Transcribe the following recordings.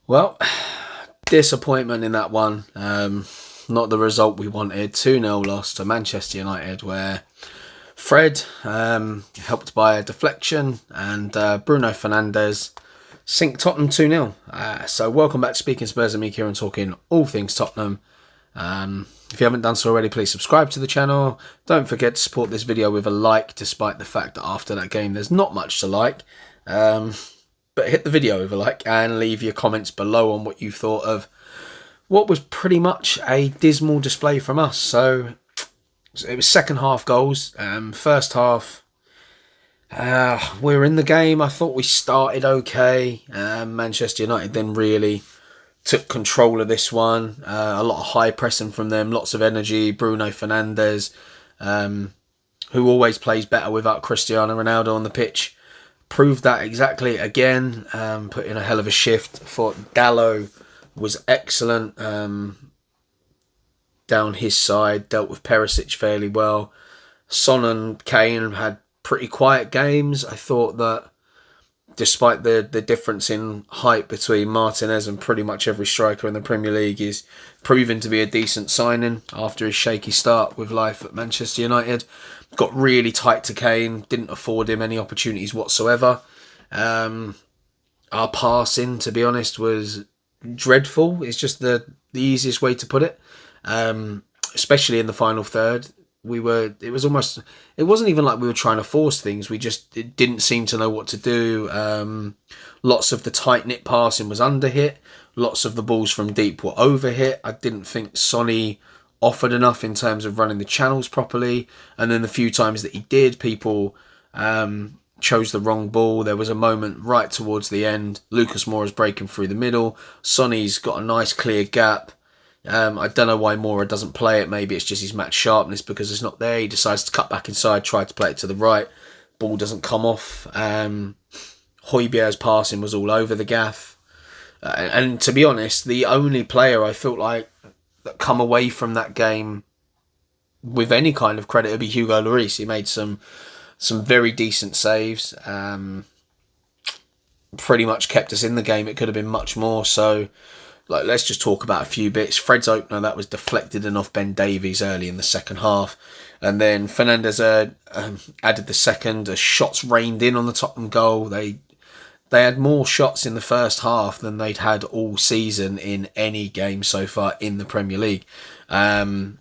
Well, disappointment in that one. Not the result we wanted. 2-0 loss to Manchester United, where Fred, helped by a deflection, and Bruno Fernandes sink Tottenham 2-0. So welcome back to Speaking Spurs and me, Kieran, talking all things Tottenham. If you haven't done so already, please subscribe to the channel. Don't forget to support this video with a like, despite the fact that after that game there's not much to like. But hit the video with a like and leave your comments below on what you thought of what was pretty much a dismal display from us. So it was second half goals. First half, we were in the game. I thought we started okay. Manchester United then really took control of this one. A lot of high pressing from them, lots of energy. Bruno Fernandes, who always plays better without Cristiano Ronaldo on the pitch, proved that exactly again. Put in a hell of a shift. Thought Dallo was excellent down his side, dealt with Perisic fairly well. Son and Kane had pretty quiet games. I thought that despite the difference in height between Martinez and pretty much every striker in the Premier League, is proving to be a decent signing after his shaky start with life at Manchester United. Got really tight to Kane, didn't afford him any opportunities whatsoever. Our passing, to be honest, was dreadful. It's just the easiest way to put it. Especially in the final third. It wasn't even like we were trying to force things. We just didn't seem to know what to do. Lots of the tight-knit passing was underhit. Lots of the balls from deep were overhit. I didn't think Sonny offered enough in terms of running the channels properly. And then the few times that he did, people chose the wrong ball. There was a moment right towards the end. Lucas Moura's breaking through the middle. Sonny's got a nice clear gap. I don't know why Moura doesn't play it. Maybe it's just his match sharpness because it's not there. He decides to cut back inside, try to play it to the right. Ball doesn't come off. Højbjerg's passing was all over the gaff. And to be honest, the only player I felt like that come away from that game with any kind of credit would be Hugo Lloris. He made some very decent saves. Pretty much kept us in the game. It could have been much more. So let's just talk about a few bits. Fred's opener, that was deflected and off Ben Davies early in the second half. And then Fernandes added the second. Shots rained in on the Tottenham goal. They had more shots in the first half than they'd had all season in any game so far in the Premier League. And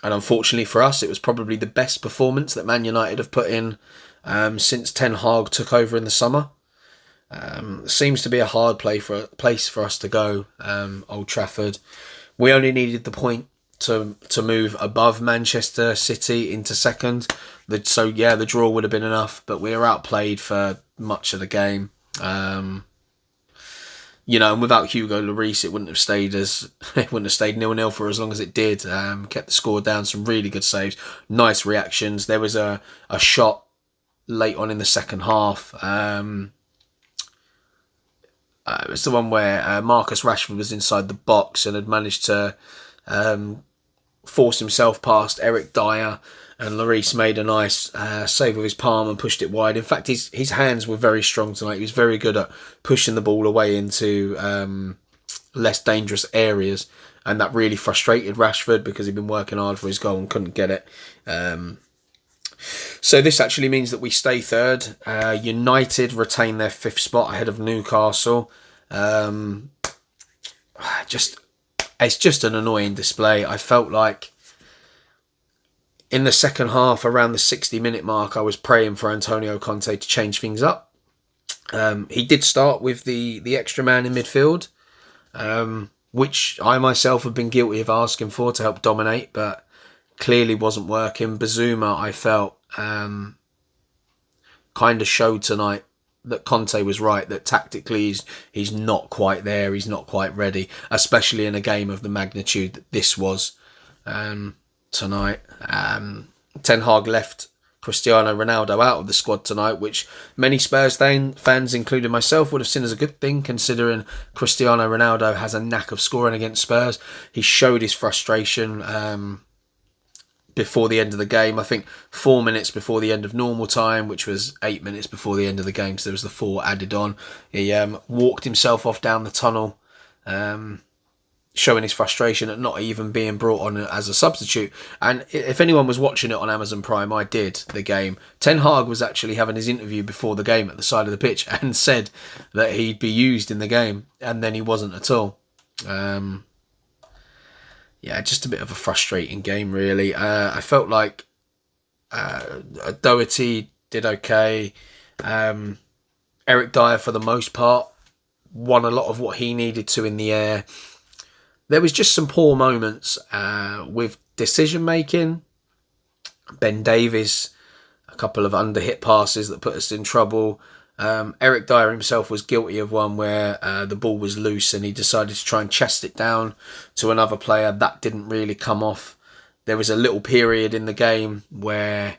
unfortunately for us, it was probably the best performance that Man United have put in since Ten Hag took over in the summer. Seems to be a hard place for us to go, Old Trafford. We only needed the point to move above Manchester City into second. So the draw would have been enough, but we were outplayed for much of the game. And without Hugo Lloris, it wouldn't have stayed 0-0 for as long as it did. Kept the score down. Some really good saves, nice reactions. There was a shot late on in the second half. It was the one where Marcus Rashford was inside the box and had managed to force himself past Eric Dyer, and Lloris made a nice save with his palm and pushed it wide. In fact, his hands were very strong tonight. He was very good at pushing the ball away into less dangerous areas, and that really frustrated Rashford because he'd been working hard for his goal and couldn't get it. So this actually means that we stay third. United retain their fifth spot ahead of Newcastle. It's just an annoying display. I felt like in the second half, around the 60-minute mark, I was praying for Antonio Conte to change things up. He did start with the extra man in midfield, which I myself have been guilty of asking for to help dominate, but clearly wasn't working. Bazuma, I felt, kind of showed tonight that Conte was right, that tactically he's not quite there, he's not quite ready, especially in a game of the magnitude that this was tonight. Ten Hag left Cristiano Ronaldo out of the squad tonight, which many Spurs fans, including myself, would have seen as a good thing, considering Cristiano Ronaldo has a knack of scoring against Spurs. He showed his frustration before the end of the game. I think 4 minutes before the end of normal time, which was 8 minutes before the end of the game, so there was the 4 added on. He walked himself off down the tunnel showing his frustration at not even being brought on as a substitute. And if anyone was watching it on Amazon Prime, I did, the game. Ten Hag was actually having his interview before the game at the side of the pitch and said that he'd be used in the game, and then he wasn't at all. Yeah, just a bit of a frustrating game, really. I felt like Doherty did okay. Eric Dyer, for the most part, won a lot of what he needed to in the air. There was just some poor moments with decision making. Ben Davies, a couple of under-hit passes that put us in trouble. Eric Dyer himself was guilty of one where the ball was loose and he decided to try and chest it down to another player. That didn't really come off. There was a little period in the game where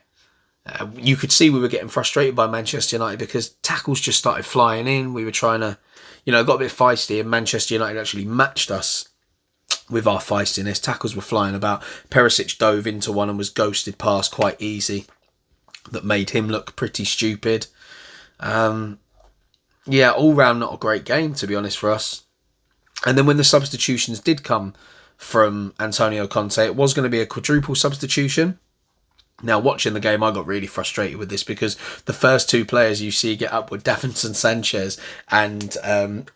you could see we were getting frustrated by Manchester United because tackles just started flying in. We were trying to, got a bit feisty, and Manchester United actually matched us with our feistiness. Tackles were flying about. Perisic dove into one and was ghosted past quite easy. That made him look pretty stupid. All round not a great game, to be honest, for us. And then when the substitutions did come from Antonio Conte, it was going to be a quadruple substitution. Now, watching the game, I got really frustrated with this because the first two players you see get up were Davinson Sanchez and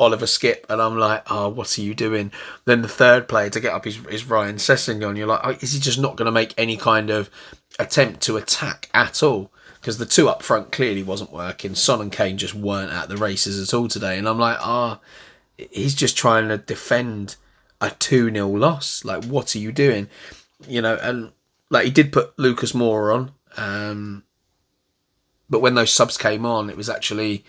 Oliver Skipp, and I'm like, oh, what are you doing? Then the third player to get up is Ryan Sessegnon. You're like, oh, is he just not going to make any kind of attempt to attack at all? Because the two up front clearly wasn't working. Son and Kane just weren't at the races at all today. And I'm like, he's just trying to defend a 2-0 loss. Like, what are you doing? And like, he did put Lucas Moura on. But when those subs came on, it was actually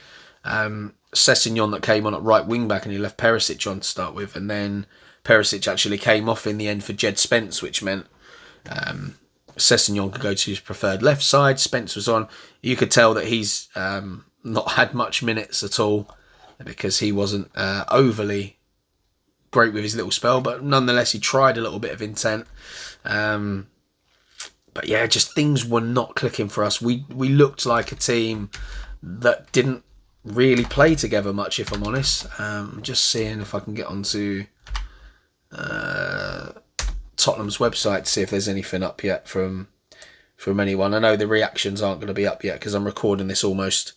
Sessegnon that came on at right wing back, and he left Perisic on to start with. And then Perisic actually came off in the end for Jed Spence, which meant Sessegnon could go to his preferred left side. Spence was on. You could tell that he's not had much minutes at all because he wasn't overly great with his little spell, but nonetheless he tried a little bit of intent. But yeah, just things were not clicking for us. We looked like a team that didn't really play together much, if I'm honest. Just seeing if I can get onto Tottenham's website to see if there's anything up yet from anyone. I know the reactions aren't going to be up yet because I'm recording this almost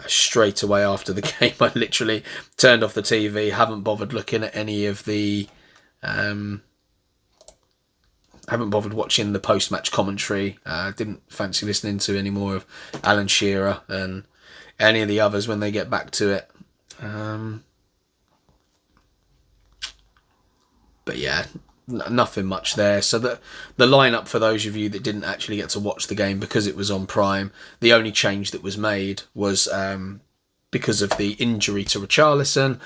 straight away after the game. I literally turned off the TV, haven't bothered looking at any of the... haven't bothered watching the post-match commentary. Didn't fancy listening to any more of Alan Shearer and any of the others when they get back to it. But yeah, nothing much there. So the lineup, for those of you that didn't actually get to watch the game because it was on Prime, the only change that was made was because of the injury to Richarlison.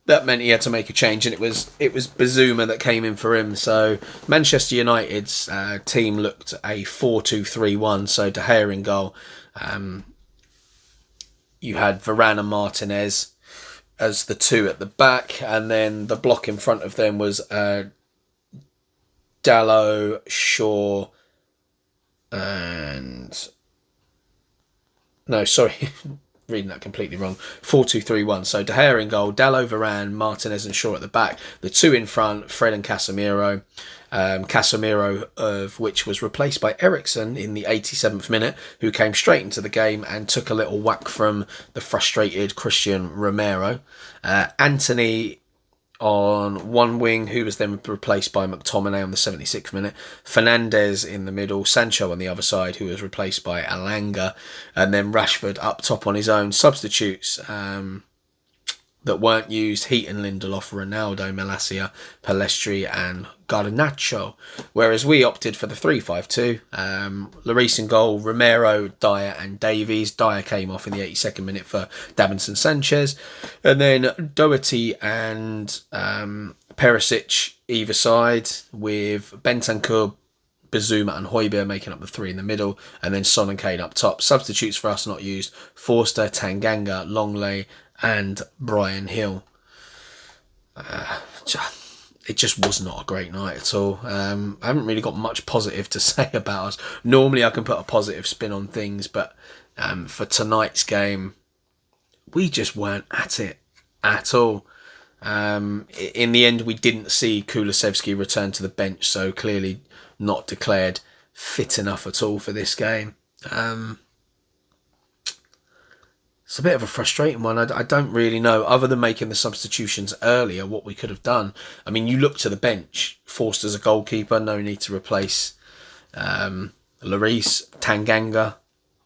That meant he had to make a change, and it was Bazuma that came in for him. So Manchester United's team looked a 4-2-3-1. So De Gea in goal. You had Varane and Martinez as the two at the back, and then the block in front of them was Dalot, Shaw, and... No, sorry. Reading that completely wrong. 4-2-3-1. So De Gea in goal, Dalot, Varane, Martinez and Shaw at the back. The two in front, Fred and Casemiro. Casemiro, of which was replaced by Eriksen in the 87th minute, who came straight into the game and took a little whack from the frustrated Christian Romero. Anthony on one wing, who was then replaced by McTominay on the 76th minute. Fernandes in the middle. Sancho on the other side, who was replaced by Alanga. And then Rashford up top on his own. Substitutes that weren't used: Heaton, Lindelof, Ronaldo, Malacia, Palestri and Garnacho. Whereas we opted for the 3-5-2. Lloris in goal, Romero, Dyer and Davies. Dyer came off in the 82nd minute for Davinson Sanchez. And then Doherty and Perisic either side, with Bentancur, Bazuma and Højbjerg making up the three in the middle, and then Son and Kane up top. Substitutes for us not used: Forster, Tanganga, Longley and Brian Hill. It just was not a great night at all. I haven't really got much positive to say about us. Normally I can put a positive spin on things, but for tonight's game, we just weren't at it at all. In the end, we didn't see Kulusevski return to the bench, so clearly not declared fit enough at all for this game. It's a bit of a frustrating one. I don't really know, other than making the substitutions earlier, what we could have done. I mean, you look to the bench. Forster's a goalkeeper. No need to replace Lloris. Tanganga,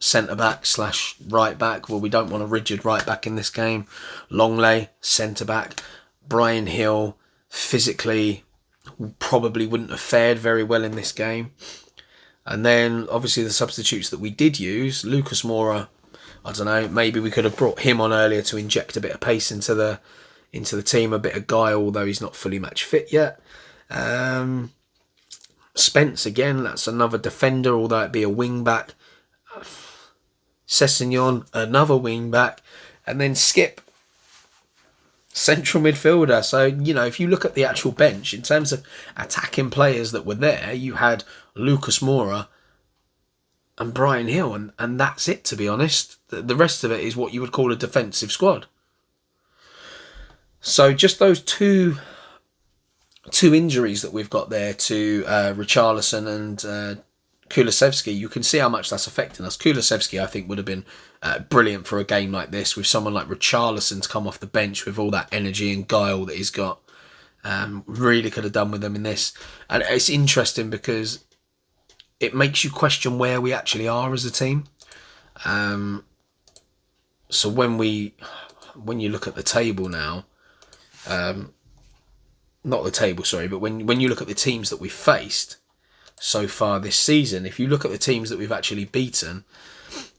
centre-back / right-back. Well, we don't want a rigid right-back in this game. Longley, centre-back. Brian Hill, physically, probably wouldn't have fared very well in this game. And then, obviously, the substitutes that we did use, Lucas Moura, I don't know, maybe we could have brought him on earlier to inject a bit of pace into the team, a bit of guile, although he's not fully match fit yet. Spence, again, that's another defender, although it be a wing-back. Sessegnon, another wing-back. And then Skip, central midfielder. So, if you look at the actual bench, in terms of attacking players that were there, you had Lucas Moura and Brian Hill, and that's it, to be honest. The rest of it is what you would call a defensive squad. So just those two injuries that we've got there to Richarlison and Kulusevski, you can see how much that's affecting us. Kulusevski, I think, would have been brilliant for a game like this, with someone like Richarlison to come off the bench with all that energy and guile that he's got. Really could have done with them in this. And it's interesting because it makes you question where we actually are as a team. So when you look at the table now, not the table, sorry, but when you look at the teams that we've faced so far this season, if you look at the teams that we've actually beaten,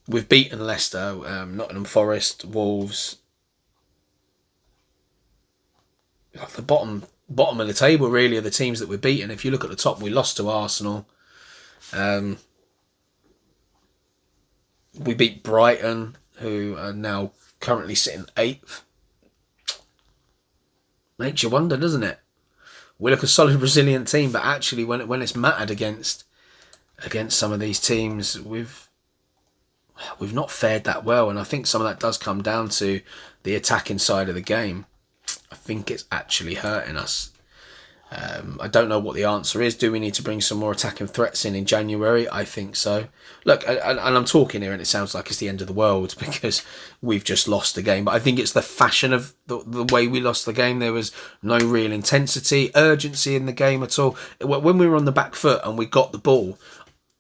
we've beaten Leicester, Nottingham Forest, Wolves. The bottom of the table really are the teams that we've beaten. If you look at the top, we lost to Arsenal. We beat Brighton, who are now currently sitting 8th. Makes you wonder, doesn't it? We look a solid, resilient team, but actually, when it's mattered against some of these teams, we've not fared that well, and I think some of that does come down to the attacking side of the game. I think it's actually hurting us. I don't know what the answer is. Do we need to bring some more attacking threats in January? I think so. Look, and I'm talking here and it sounds like it's the end of the world because we've just lost the game. But I think it's the fashion of the way we lost the game. There was no real intensity, urgency in the game at all. When we were on the back foot and we got the ball,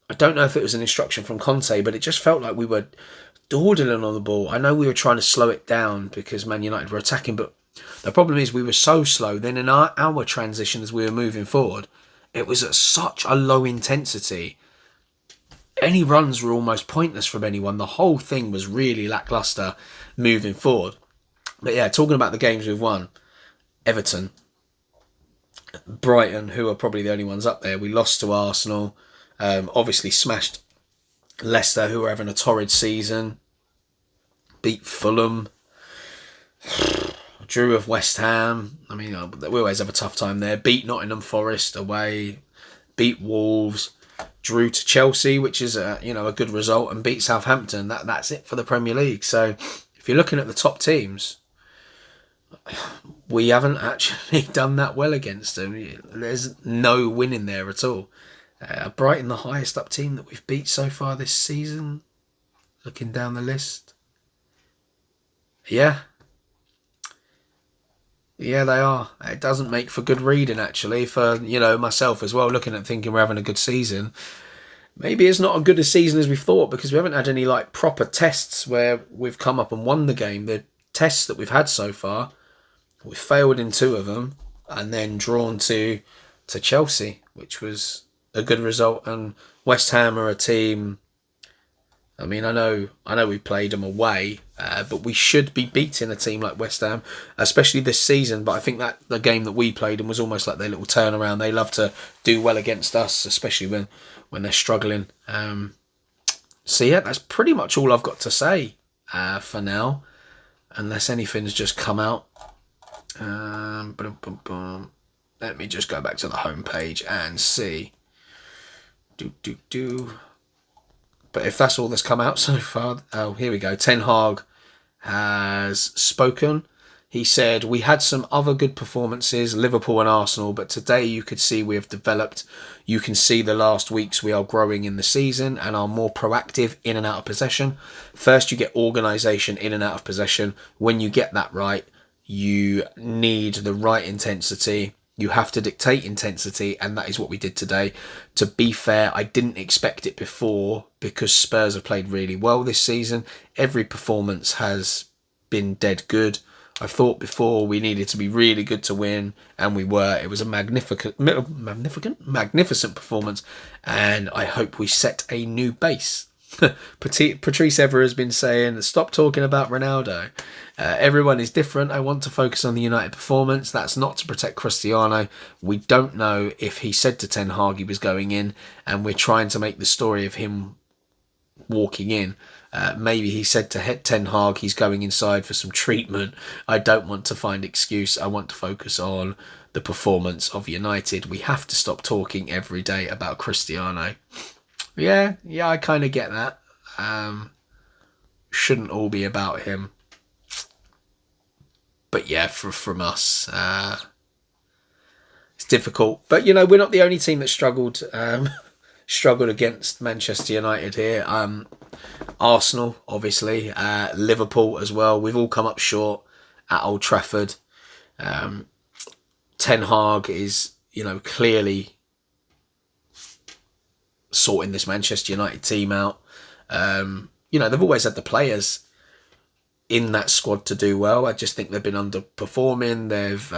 I don't know if it was an instruction from Conte, but it just felt like we were dawdling on the ball. I know we were trying to slow it down because Man United were attacking, but the problem is we were so slow. Then in our transition as we were moving forward, it was at such a low intensity. Any runs were almost pointless from anyone. The whole thing was really lacklustre moving forward. But yeah, talking about the games we've won, Everton, Brighton, who are probably the only ones up there. We lost to Arsenal, obviously smashed Leicester, who were having a torrid season, beat Fulham, drew with West Ham. I mean, we always have a tough time there. Beat Nottingham Forest away. Beat Wolves. Drew to Chelsea, which is a good result, and beat Southampton. That's it for the Premier League. So, if you're looking at the top teams, we haven't actually done that well against them. There's no winning there at all. Brighton, the highest up team that we've beat so far this season. Looking down the list, yeah, they are. It doesn't make for good reading, actually, for, myself as well, looking at thinking we're having a good season. Maybe it's not as good a season as we thought because we haven't had any proper tests where we've come up and won the game. The tests that we've had so far, we've failed in 2 of them and then drawn to Chelsea, which was a good result. And West Ham are a team, I mean, I know we played them away, but we should be beating a team like West Ham, especially this season. But I think that the game that we played them was almost like their little turnaround. They love to do well against us, especially when they're struggling. So yeah, that's pretty much all I've got to say for now, unless anything's just come out. Let me just go back to the homepage and see. But if that's all that's come out so far, oh, here we go. Ten Hag has spoken. He said, "We had some other good performances, Liverpool and Arsenal, but today you could see we have developed. You can see the last weeks we are growing in the season and are more proactive in and out of possession. First, you get organisation in and out of possession. When you get that right, you need the right intensity. You have to dictate intensity, and that is what we did today. To be fair, I didn't expect it before because Spurs have played really well this season. Every performance has been dead good. I thought before we needed to be really good to win, and we were. It was a magnificent performance, and I hope we set a new base." Patrice Evra has been saying, "Stop talking about Ronaldo. Everyone is different. I want to focus on the United performance. That's not to protect Cristiano. We don't know if he said to Ten Hag he was going in, and we're trying to make the story of him walking in. Maybe he said to Ten Hag he's going inside for some treatment. I don't want to find excuse. I want to focus on the performance of United. We have to stop talking every day about Cristiano." Yeah, I kind of get that. Shouldn't all be about him. But yeah, from us, it's difficult. But we're not the only team that struggled against Manchester United here. Arsenal, obviously, Liverpool as well. We've all come up short at Old Trafford. Ten Hag is, clearly sorting this Manchester United team out. They've always had the players in that squad to do well. I just think they've been underperforming. They've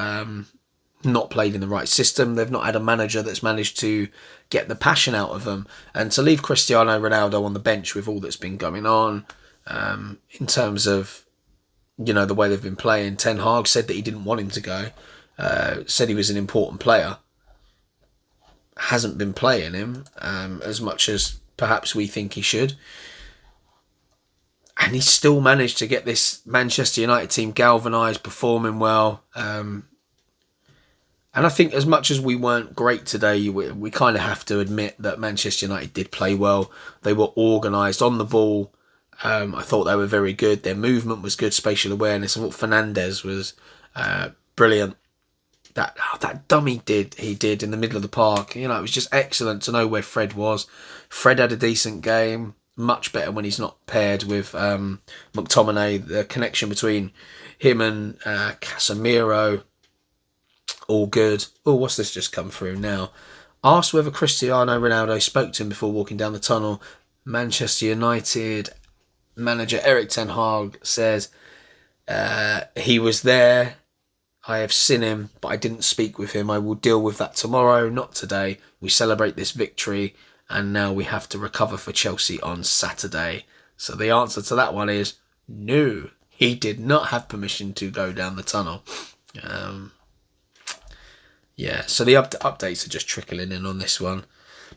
not played in the right system. They've not had a manager that's managed to get the passion out of them. And to leave Cristiano Ronaldo on the bench with all that's been going on, in terms of, the way they've been playing, Ten Hag said that he didn't want him to go, said he was an important player. Hasn't been playing him as much as perhaps we think he should. And he's still managed to get this Manchester United team galvanised, performing well. And I think as much as we weren't great today, we kind of have to admit that Manchester United did play well. They were organised on the ball. I thought they were very good. Their movement was good, spatial awareness. I thought Fernandes was brilliant. That dummy he did in the middle of the park. It was just excellent to know where Fred was. Fred had a decent game. Much better when he's not paired with McTominay. The connection between him and Casemiro, all good. Oh, what's this just come through now? Asked whether Cristiano Ronaldo spoke to him before walking down the tunnel. Manchester United manager Erik Ten Hag says he was there. I have seen him, but I didn't speak with him. I will deal with that tomorrow, not today. We celebrate this victory, and now we have to recover for Chelsea on Saturday. So the answer to that one is no. He did not have permission to go down the tunnel. So the updates are just trickling in on this one.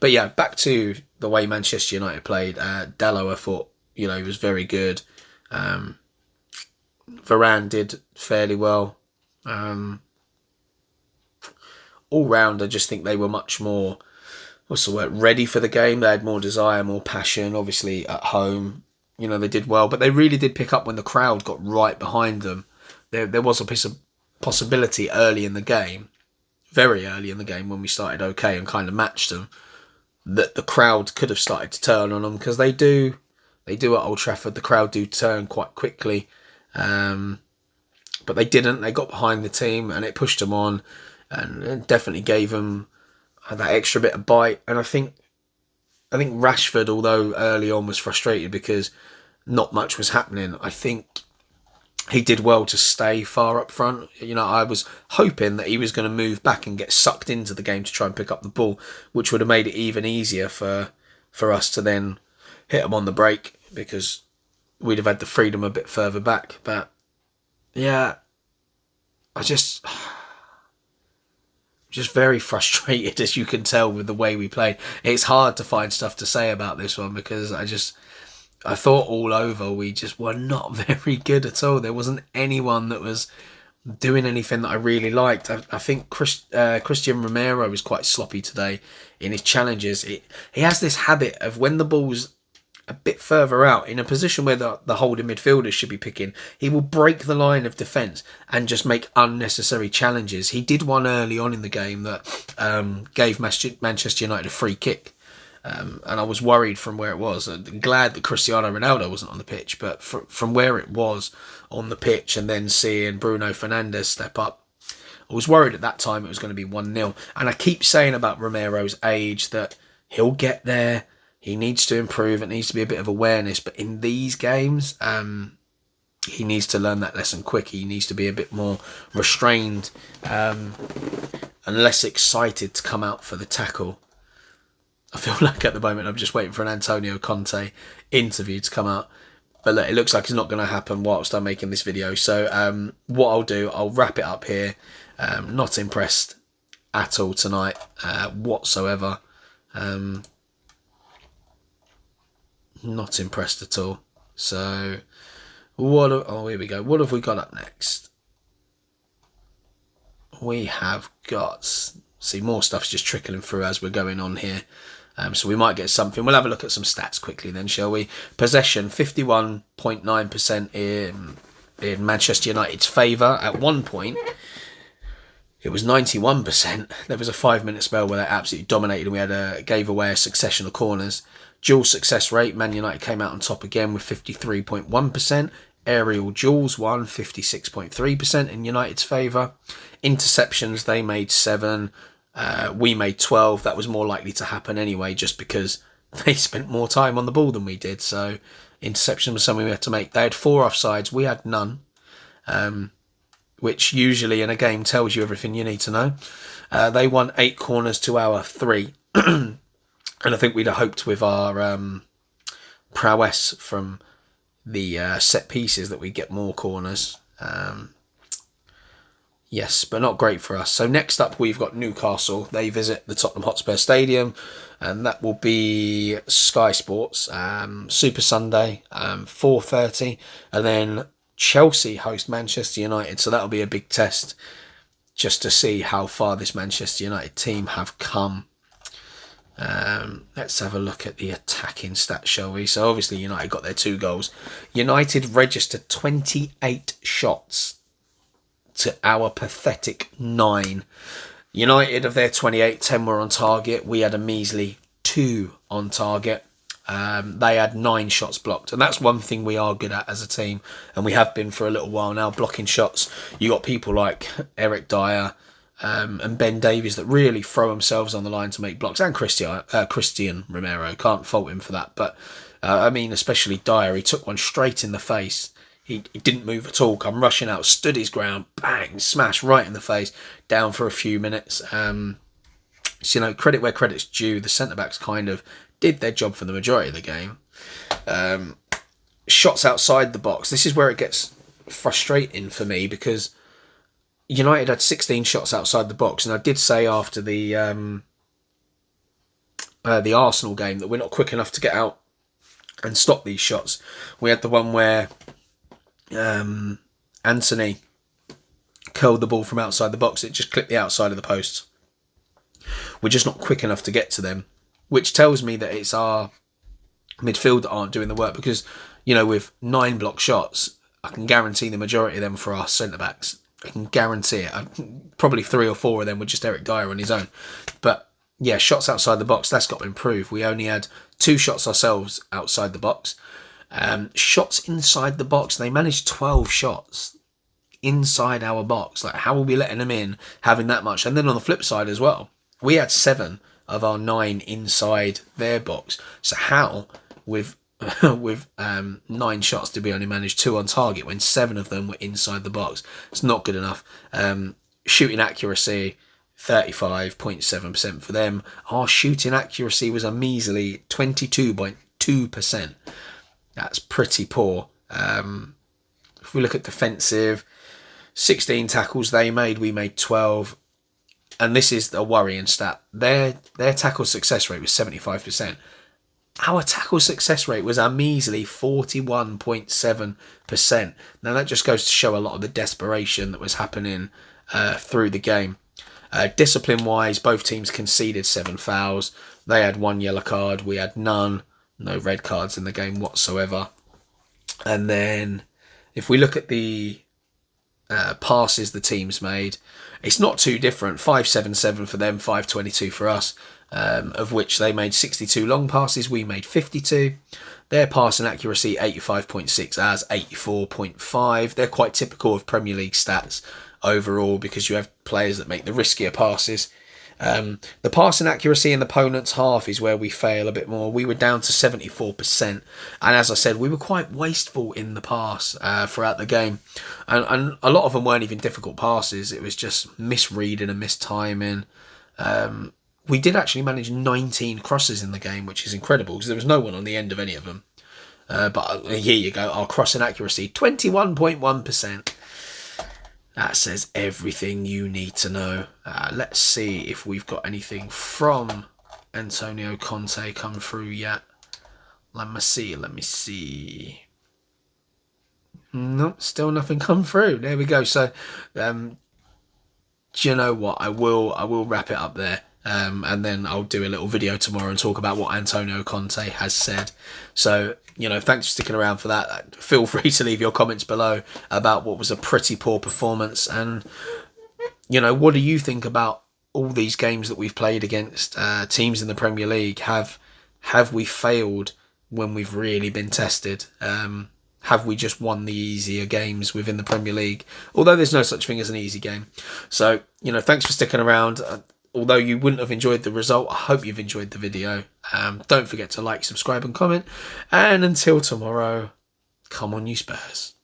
But yeah, back to the way Manchester United played. Dalot, I thought, he was very good. Varane did fairly well. All round, I just think they were much more, ready for the game. They had more desire, more passion. Obviously, at home, they did well. But they really did pick up when the crowd got right behind them. There was a possibility early in the game, very early in the game, when we started okay and kind of matched them, that the crowd could have started to turn on them, because they do at Old Trafford. The crowd do turn quite quickly. But they didn't. They got behind the team and it pushed them on, and it definitely gave them that extra bit of bite. And I think Rashford, although early on was frustrated because not much was happening, I think he did well to stay far up front. I was hoping that he was going to move back and get sucked into the game to try and pick up the ball, which would have made it even easier for us to then hit him on the break, because we'd have had the freedom a bit further back. But yeah, I just very frustrated, as you can tell, with the way we played. It's hard to find stuff to say about this one, because I thought all over we just were not very good at all. There wasn't anyone that was doing anything that I really liked. I think Christian Romero was quite sloppy today in his challenges. He has this habit of, when the ball's a bit further out in a position where the holding midfielders should be picking. He will break the line of defence and just make unnecessary challenges. He did one early on in the game that gave Manchester United a free kick. And I was worried from where it was. I'm glad that Cristiano Ronaldo wasn't on the pitch, but from where it was on the pitch and then seeing Bruno Fernandes step up, I was worried at that time it was going to be 1-0. And I keep saying about Romero's age that he'll get there. He needs to improve. It needs to be a bit of awareness. But in these games, he needs to learn that lesson quick. He needs to be a bit more restrained and less excited to come out for the tackle. I feel like at the moment I'm just waiting for an Antonio Conte interview to come out. But look, it looks like it's not going to happen whilst I'm making this video. So what I'll do, I'll wrap it up here. Not impressed at all tonight whatsoever. Not impressed at all. So, here we go. What have we got up next? We have got... See, more stuff's just trickling through as we're going on here. So we might get something. We'll have a look at some stats quickly then, shall we? Possession, 51.9% in Manchester United's favour. At one point, it was 91%. There was a 5-minute spell where they absolutely dominated and we gave away a succession of corners. Dual success rate, Man United came out on top again with 53.1%. Aerial duels won 56.3% in United's favour. Interceptions, they made 7. We made 12. That was more likely to happen anyway, just because they spent more time on the ball than we did. So interception was something we had to make. They had 4 offsides. We had none, which usually in a game tells you everything you need to know. They won 8 corners to our 3. And I think we'd have hoped with our prowess from the set pieces that we'd get more corners. Yes, but not great for us. So next up we've got Newcastle. They visit the Tottenham Hotspur Stadium, and that will be Sky Sports, Super Sunday, 4:30, and then Chelsea host Manchester United. So that'll be a big test just to see how far this Manchester United team have come. Let's have a look at the attacking stats, shall we? So obviously United got their 2 goals. United registered 28 shots to our pathetic 9. United, of their 28, 10 were on target. We had a measly 2 on target. They had 9 shots blocked, and that's one thing we are good at as a team, and we have been for a little while now, blocking shots. You got people like Eric Dyer and Ben Davies that really throw themselves on the line to make blocks, and Christian Romero, can't fault him for that. But I mean, especially Dyer, he took one straight in the face. He didn't move at all, come rushing out, stood his ground, bang, smash right in the face, down for a few minutes. So, credit where credit's due. The centre-backs kind of did their job for the majority of the game. Shots outside the box. This is where it gets frustrating for me, because United had 16 shots outside the box, and I did say after the Arsenal game that we're not quick enough to get out and stop these shots. We had the one where Anthony curled the ball from outside the box. It just clipped the outside of the post. We're just not quick enough to get to them, which tells me that it's our midfield that aren't doing the work, because, with 9 block shots, I can guarantee the majority of them for our centre-backs. I can guarantee it. Probably 3 or 4 of them were just Eric Dyer on his own. But yeah, shots outside the box, that's got to improve. We only had 2 shots ourselves outside the box. Shots inside the box, they managed 12 shots inside our box. Like, how are we letting them in, having that much? And then on the flip side as well, we had 7 of our 9 inside their box. So how, with 9 shots, did we only manage 2 on target when 7 of them were inside the box? It's not good enough. Shooting accuracy, 35.7% for them. Our shooting accuracy was a measly 22.2%. That's pretty poor. If we look at defensive, 16 tackles they made, we made 12. And this is a worrying stat. Their tackle success rate was 75%. Our tackle success rate was a measly 41.7%. Now that just goes to show a lot of the desperation that was happening through the game. Discipline-wise, both teams conceded 7 fouls. They had 1 yellow card. We had none. No red cards in the game whatsoever. And then if we look at the passes the teams made, it's not too different. 577 for them, 522 for us, of which they made 62 long passes, we made 52. Their passing accuracy 85.6 as 84.5. They're quite typical of Premier League stats overall, because you have players that make the riskier passes. The passing accuracy in the opponent's half is where we fail a bit more. We were down to 74%. And as I said, we were quite wasteful in the pass throughout the game. And a lot of them weren't even difficult passes. It was just misreading and mistiming. We did actually manage 19 crosses in the game, which is incredible because there was no one on the end of any of them. But here you go. Our crossing accuracy, 21.1%. That says everything you need to know. Let's see if we've got anything from Antonio Conte come through yet. Let me see. Nope, still nothing come through. There we go. So, do you know what? I will wrap it up there. And then I'll do a little video tomorrow and talk about what Antonio Conte has said. So, thanks for sticking around for that. Feel free to leave your comments below about what was a pretty poor performance. And, what do you think about all these games that we've played against teams in the Premier League? Have we failed when we've really been tested? Have we just won the easier games within the Premier League? Although there's no such thing as an easy game. So, thanks for sticking around. Although you wouldn't have enjoyed the result, I hope you've enjoyed the video. Don't forget to like, subscribe and comment. And until tomorrow, come on you Spurs.